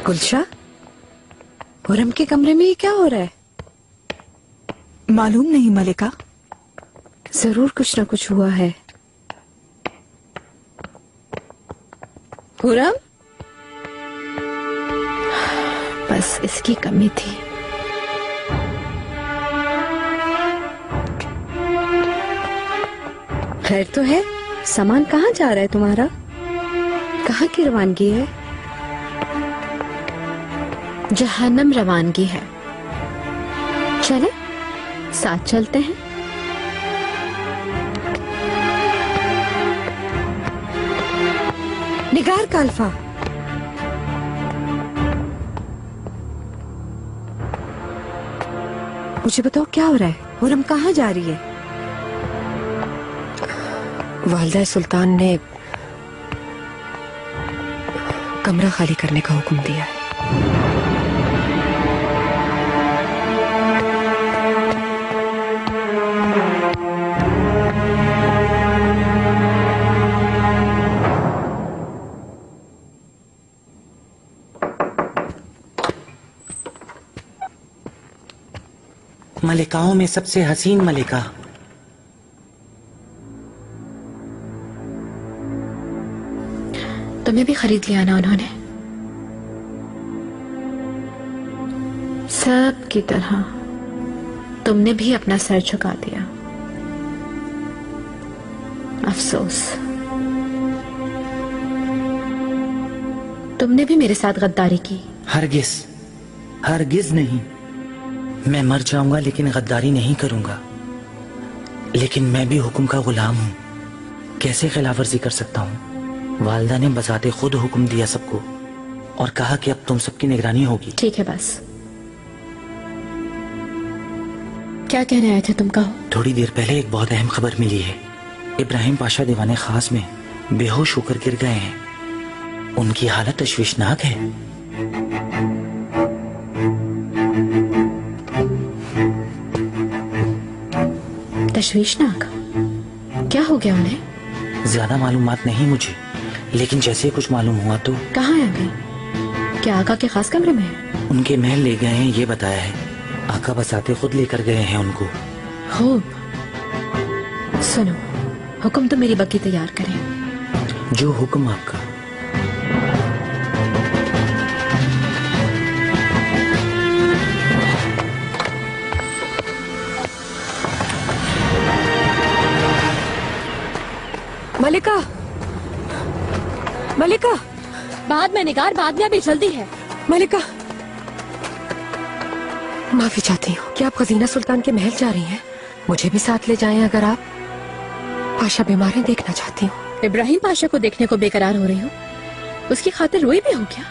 गुलशा, खुरम के कमरे में ये क्या हो रहा है? मालूम नहीं मलिका। जरूर कुछ ना कुछ हुआ है। खुरम, बस इसकी कमी थी। खैर तो है। सामान कहाँ जा रहा है तुम्हारा? कहाँ की रवानगी है? जहन्नम रवानगी है। चले साथ चलते हैं। निगार का अल्फा, मुझे बताओ क्या हो रहा है? खुरम कहाँ जा रही है? वालिदा सुल्तान ने कमरा खाली करने का हुक्म दिया है। मलिकाओं में सबसे हसीन मलिका। तुम्हें भी खरीद लिया ना उन्होंने? सब की तरह तुमने भी अपना सर झुका दिया। अफसोस, तुमने भी मेरे साथ गद्दारी की। हरगिज हरगिज नहीं। मैं मर जाऊंगा लेकिन गद्दारी नहीं करूंगा। लेकिन मैं भी हुक्म का गुलाम हूं, कैसे खिलाफवर्जी कर सकता हूं? वालिदा ने बजाते खुद हुक्म दिया सबको और कहा कि अब तुम सबकी निगरानी होगी। ठीक है, बस क्या कहने आए थे तुम? कहो। थोड़ी देर पहले एक बहुत अहम खबर मिली है। इब्राहिम पाशा दीवाने खास में बेहोश होकर गिर गए हैं। उनकी हालत तशवीशनाक है। तशवीशनाक? क्या हो गया उन्हें? ज्यादा मालूमात नहीं मुझे, लेकिन जैसे कुछ मालूम हुआ तो। कहाँ है अभी? क्या आका के खास कमरे में है? उनके महल ले गए हैं ये बताया है। आका बसाते खुद लेकर गए हैं उनको। खूब। सुनो, हुक्म तो मेरी बग्गी तैयार करें। जो हुक्म आपका। मलिका, मलिका, बाद में निगार, बाद में, अभी जल्दी है। मलिका, माफी चाहती हूँ। क्या आप खजीना सुल्तान के महल जा रही हैं? मुझे भी साथ ले जाएं अगर आप। पाशा बीमार है, देखना चाहती हूँ। इब्राहिम पाशा को देखने को बेकरार हो रही हो? उसकी खातिर रोई भी हो क्या?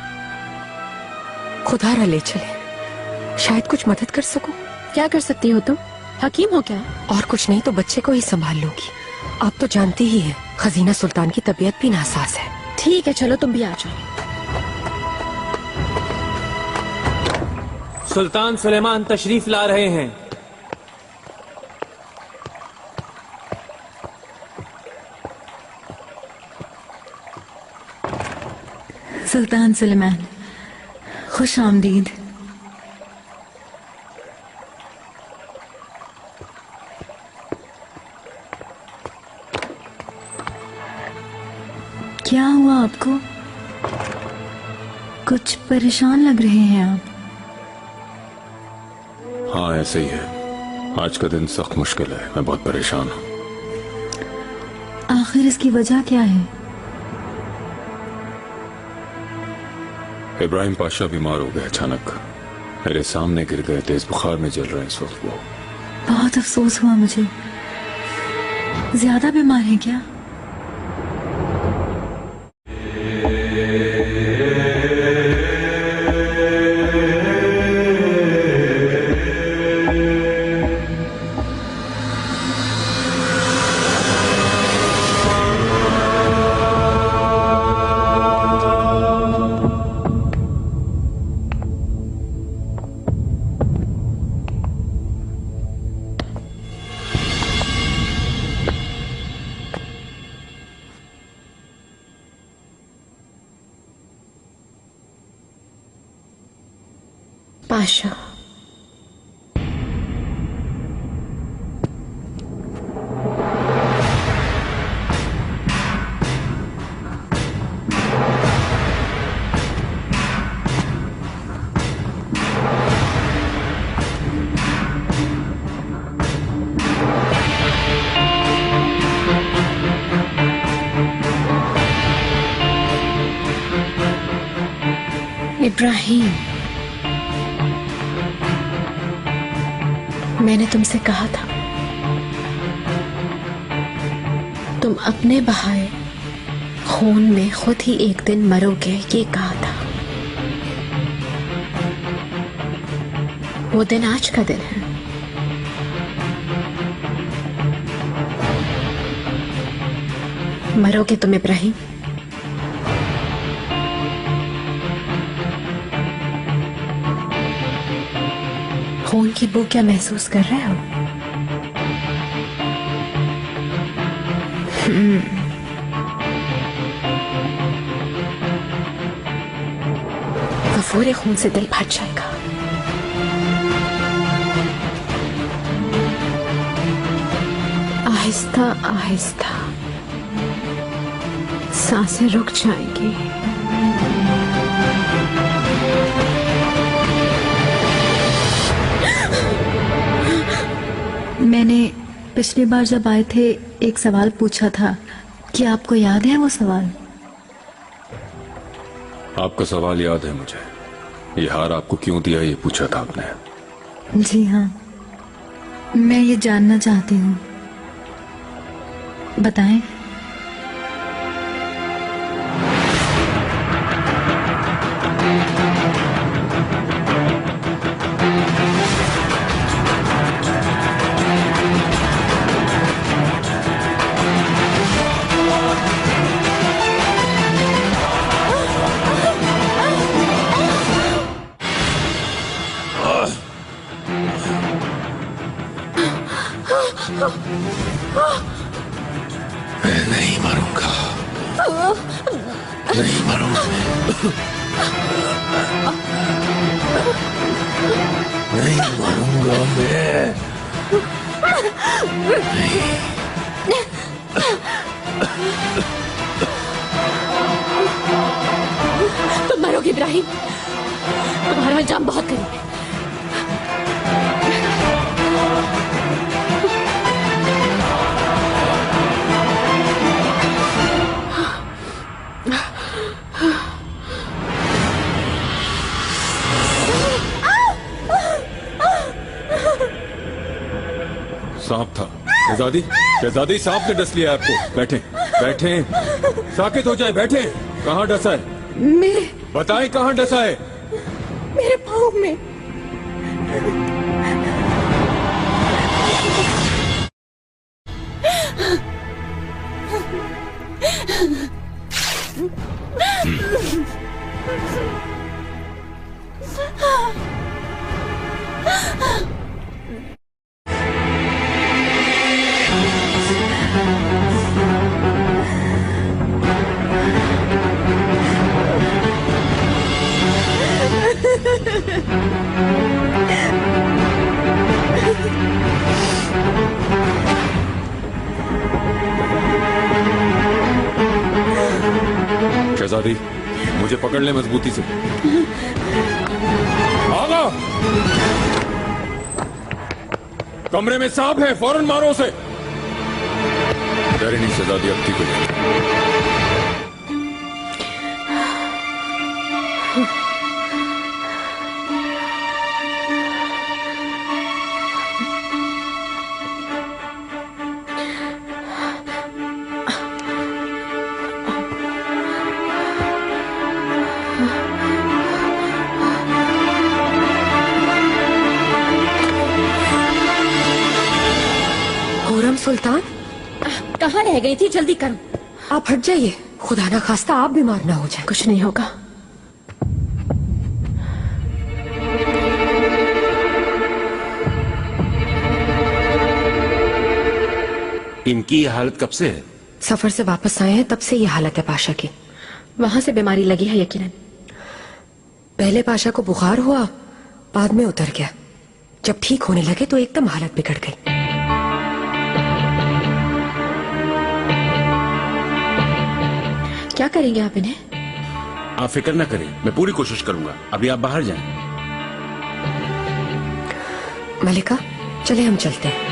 खुदारा ले चले, शायद कुछ मदद कर सकूं। क्या कर सकती हो तुम? हकीम हो क्या? और कुछ नहीं तो बच्चे को ही संभाल लूंगी। आप तो जानती ही हैं, खजीना सुल्तान की तबीयत भी नासाज है। ठीक है, चलो तुम भी आ जाओ। सुल्तान सुलेमान तशरीफ ला रहे हैं। सुल्तान सुलेमान, खुश आमदीद। क्या हुआ आपको? कुछ परेशान लग रहे हैं आप। हाँ ऐसे ही है। आज का दिन सख्त मुश्किल है। मैं बहुत परेशान हूँ। आखिर इसकी वजह क्या है? इब्राहिम पाशा बीमार हो गए अचानक। मेरे सामने गिर गए, तेज बुखार में जल रहे हैं इस वक्त वो। बहुत अफसोस हुआ मुझे। ज्यादा बीमार है क्या? पाशा, इब्राहिम, मैंने तुमसे कहा था तुम अपने बहाए खून में खुद ही एक दिन मरोगे, ये कहा था। वो दिन आज का दिन है। मरोगे तुम इब्राहिम। खून की बू क्या महसूस कर रहे हो? गफूर खून से दिल फट जाएगा। आहिस्ता आहिस्ता सांसें रुक जाएंगी। मैंने पिछली बार जब आए थे एक सवाल पूछा था, क्या आपको याद है वो सवाल? आपका सवाल याद है मुझे। ये हार आपको क्यों दिया, ये पूछा था आपने। जी हाँ, मैं ये जानना चाहती हूँ, बताएं। मैं नहीं मरूंगा, नहीं मरूंगा, नहीं मरूंगा मैं। तुम मरोगे इब्राहिम, तुम्हारा अंजाम बहुत करीब है। सांप था। शहजादी, शहजादी, सांप ने डस लिया आपको। बैठे, बैठे, साकित हो जाए, बैठे। कहाँ डसा है? मेरे, बताएं कहाँ डसा है? मेरे पाँव में। शहजादी, मुझे पकड़ ले मजबूती से। आगा! कमरे में सांप है, फौरन मारो उसे। डरे नहीं शहजादी, अब ठीक हो जाए। सुल्तान, कहाँ रह गई थी? जल्दी करो। आप हट जाइए, खुदा ना खास्ता आप बीमार ना हो जाए। कुछ नहीं होगा। इनकी हालत कब से है? सफर से वापस आए हैं तब से ये हालत है पाशा की। वहां से बीमारी लगी है यकीनन। पहले पाशा को बुखार हुआ, बाद में उतर गया। जब ठीक होने लगे तो एकदम हालत बिगड़ गई। क्या करेंगे आप इन्हें? आप फिक्र न करें, मैं पूरी कोशिश करूंगा। अभी आप बाहर जाएं। मलिका, चले हम चलते हैं।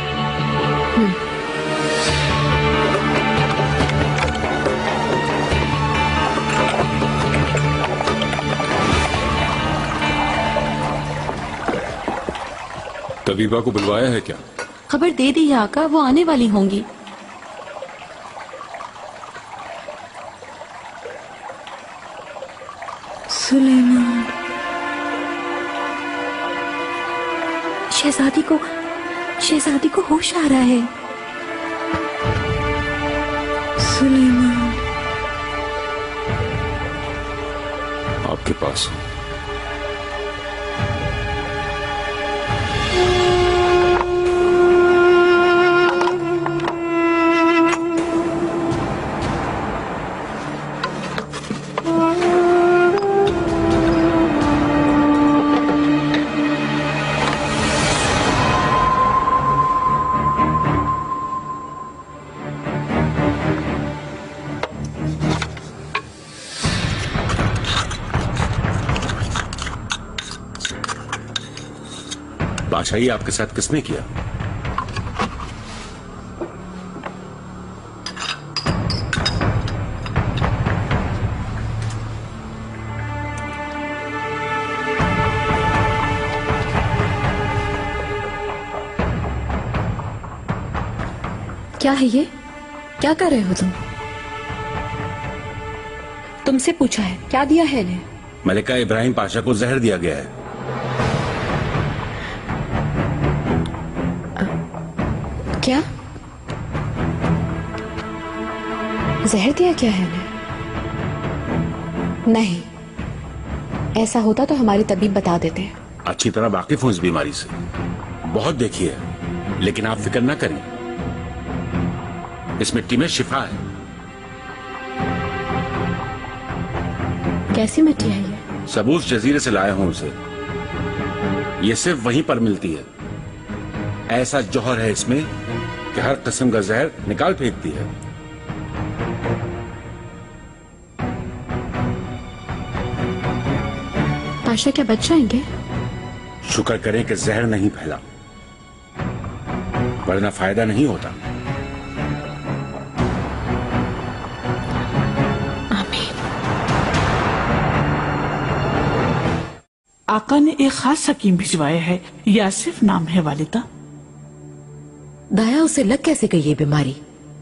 तबीबा को बुलवाया है क्या? खबर दे दी है आका, वो आने वाली होंगी। सुलेमान, शहजादी को होश आ रहा है। सुलेमान, आपके पास हूं। बादशाह, ये आपके साथ किसने किया? क्या है ये? क्या कर रहे हो तुम? तुमसे पूछा है, क्या दिया है इन्हें? मलिका, इब्राहिम पाशा को जहर दिया गया है। क्या? जहर दिया क्या है इन्हें? नहीं, ऐसा होता तो हमारे तबीब बता देते। अच्छी तरह वाकिफ हूं इस बीमारी से, बहुत देखी है। लेकिन आप फिक्र ना करें, इस मिट्टी में शिफा है। कैसी मिट्टी है ये? सबूस जजीरे से लाया हूं उसे। ये सिर्फ वहीं पर मिलती है। ऐसा जौहर है इसमें कि हर किस्म का जहर निकाल फेंकती है। पाशा क्या बच जाएंगे? शुक्र करें कि जहर नहीं फैला, वरना फायदा नहीं होता। आका ने एक खास हकीम भिजवाया है, यासिफ नाम है वालिदा। दाया, उसे लग कैसे गई ये बीमारी?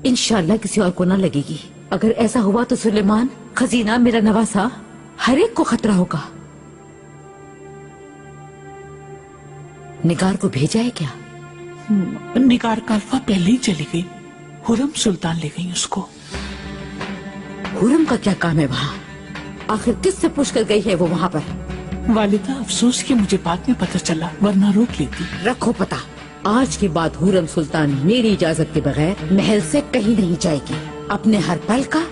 इंशाल्लाह किसी और को ना लगेगी। अगर ऐसा हुआ तो सुलेमान, खजीना, मेरा नवासा, हर एक को खतरा होगा। निगार को भेजा है क्या? निगार का अल्फा पहले ही चली गई। हुरम सुल्तान ले गई उसको। हुरम का क्या काम है वहाँ? आखिर किससे पूछ कर गई है वो वहाँ पर? वालिदा, अफसोस कि मुझे बाद में पता चला, वरना रोक लेती। रखो पता, आज के बाद हुरम सुल्तान मेरी इजाजत के बगैर महल से कहीं नहीं जाएगी। अपने हर पल का,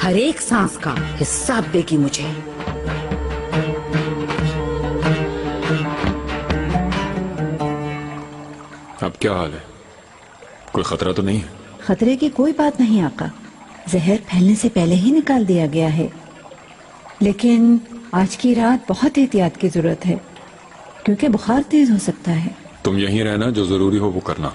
हर एक सांस का हिसाब देगी मुझे। अब क्या हाल है? कोई खतरा तो नहीं है? खतरे की कोई बात नहीं आका, जहर फैलने से पहले ही निकाल दिया गया है। लेकिन आज की रात बहुत एहतियात की जरूरत है, क्योंकि बुखार तेज हो सकता है। तुम यहीं रहना, जो जरूरी हो वो करना।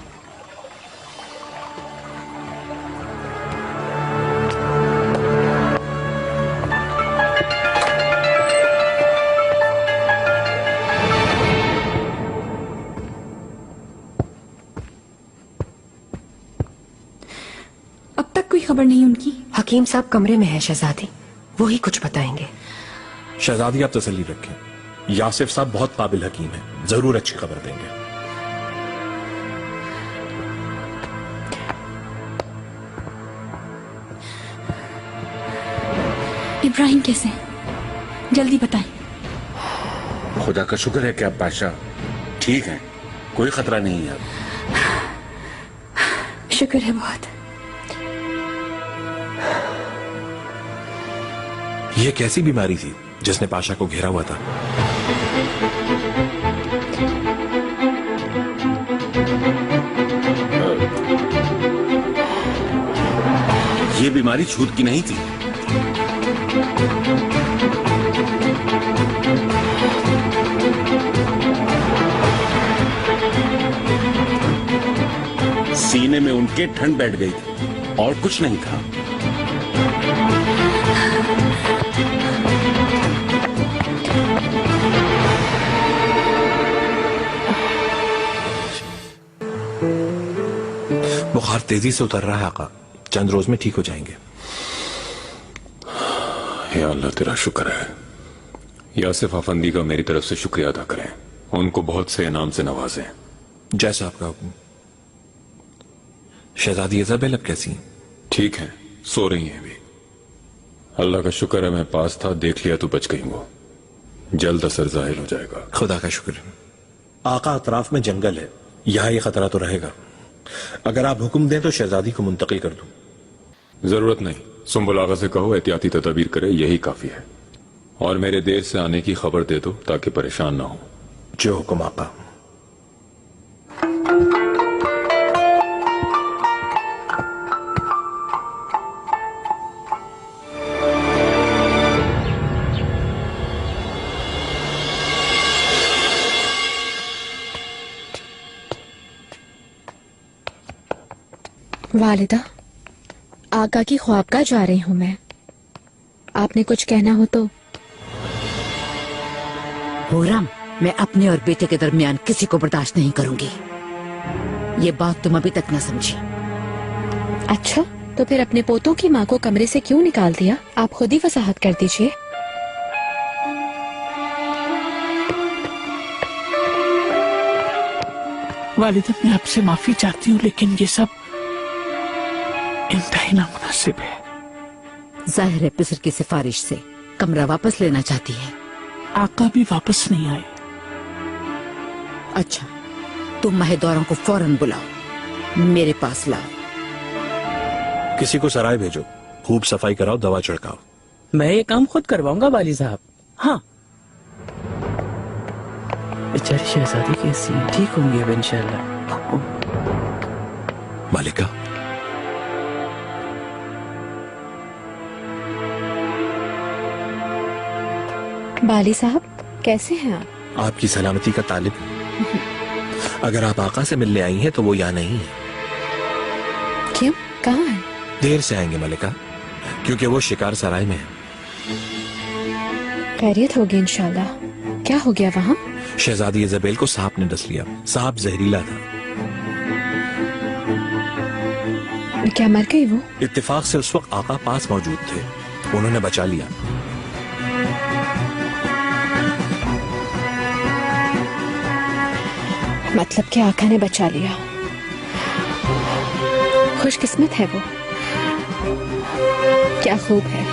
अब तक कोई खबर नहीं उनकी? हकीम साहब कमरे में है शहजादी, वो ही कुछ बताएंगे। शहजादी, आप तसल्ली रखें, यासिफ साहब बहुत काबिल हकीम हैं, जरूर अच्छी खबर देंगे। इब्राहिम कैसे हैं? जल्दी बताएं। खुदा का शुक्र है कि अब बादशाह ठीक हैं, कोई खतरा नहीं है अब। शुक्र है बहुत। यह कैसी बीमारी थी जिसने पाशा को घेरा हुआ था? बीमारी छूत की नहीं थी। सीने में उनके ठंड बैठ गई थी और कुछ नहीं था। बुखार तेजी से उतर रहा है आका, चंद रोज में ठीक हो जाएंगे। या अल्लाह तेरा शुक्र है। यासिफ अफंदी का मेरी तरफ से शुक्रिया अदा करें, उनको बहुत से इनाम से नवाजें। जैसा आपका हुक्म। शहजादी इजाबेल अब कैसी हैं? ठीक है, सो रही हैं अभी। अल्लाह का शुक्र है मैं पास था, देख लिया तो बच गई। वो जल्द असर जाहिर हो जाएगा। खुदा का शुक्र है। आका अतराफ में जंगल है, यहाँ ये खतरा तो रहेगा। अगर आप हुक्म दें तो शहजादी को मुंतकिल कर दूं। जरूरत नहीं, सुंबुल आगा से कहो एहतियाती तदबीर करे, यही काफी है। और मेरे देर से आने की खबर दे दो ताकि परेशान ना हो। जो हुक्म आका। वालिदा, आका की ख्वाबगाह जा रही हूँ मैं। आपने कुछ कहना हो तो। हुर्रम, मैं अपने और बेटे के दरमियान किसी को बर्दाश्त नहीं करूंगी। ये बात तुम अभी तक न समझी। अच्छा, तो फिर अपने पोतों की माँ को कमरे से क्यों निकाल दिया? आप खुद ही वजाहत कर दीजिए। वालिदा, मैं आपसे माफी चाहती हूँ, लेकिन ये सब इंतहाई नामुनासिब है। जाहिर है पिसर की सिफारिश से कमरा वापस लेना चाहती है। आका भी वापस नहीं आए। अच्छा, तुम महदौरों को फौरन बुलाओ, मेरे पास लाओ। किसी को सराय भेजो, खूब सफाई कराओ, दवा छिड़काओ। मैं ये काम खुद करवाऊंगा वाली साहब। हाँ, बेचारी शहजादी कैसी है? ठीक होंगी अब इंशाल्लाह। मालिका, बाली साहब, कैसे हैं आप? आपकी सलामती का तालिब। अगर आप आका से मिलने आई हैं तो वो यहाँ नहीं है। क्यों, कहाँ है? देर से आएंगे मलिका, क्योंकि वो शिकार सराय में है। खैरियत होगी इंशाल्लाह। क्या हो गया वहाँ? शहजादी इजाबेल को सांप ने डस लिया। सांप जहरीला था। क्या मर गई वो? इत्तेफाक से उस वक्त आका पास मौजूद थे, उन्होंने बचा लिया। मतलब कि आका ने बचा लिया। खुशकिस्मत है वो। क्या खूब है।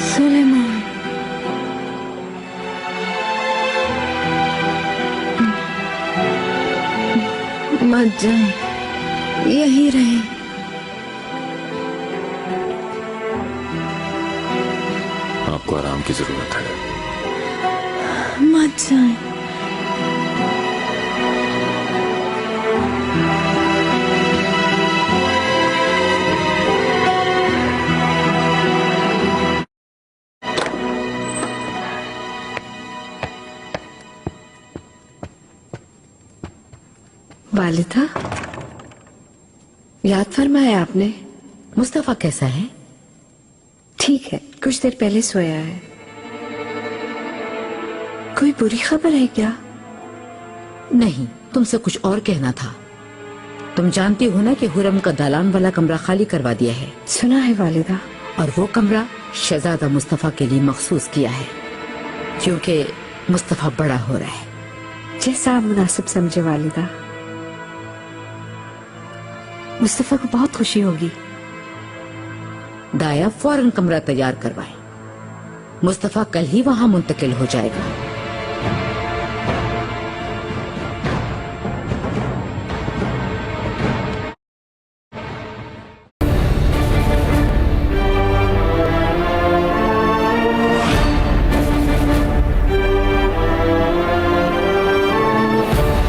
सुलेमान, मत जाए, यही रहे। आपको आराम की जरूरत है। मत जाए। वालिदा, याद फरमाया आपने? मुस्तफा कैसा है? ठीक है, कुछ देर पहले सोया है। कोई बुरी खबर है क्या? नहीं, तुमसे कुछ और कहना था। तुम जानती हो ना कि हुरम का दालान वाला कमरा खाली करवा दिया है। सुना है वालिदा। और वो कमरा शहजादा मुस्तफा के लिए मखसूस किया है, क्योंकि मुस्तफा बड़ा हो रहा है। जैसा आप मुनासिब समझे वालिदा। मुस्तफा को बहुत खुशी होगी। दाया फौरन कमरा तैयार करवाए। मुस्तफा कल ही वहां मुंतकिल हो जाएगा।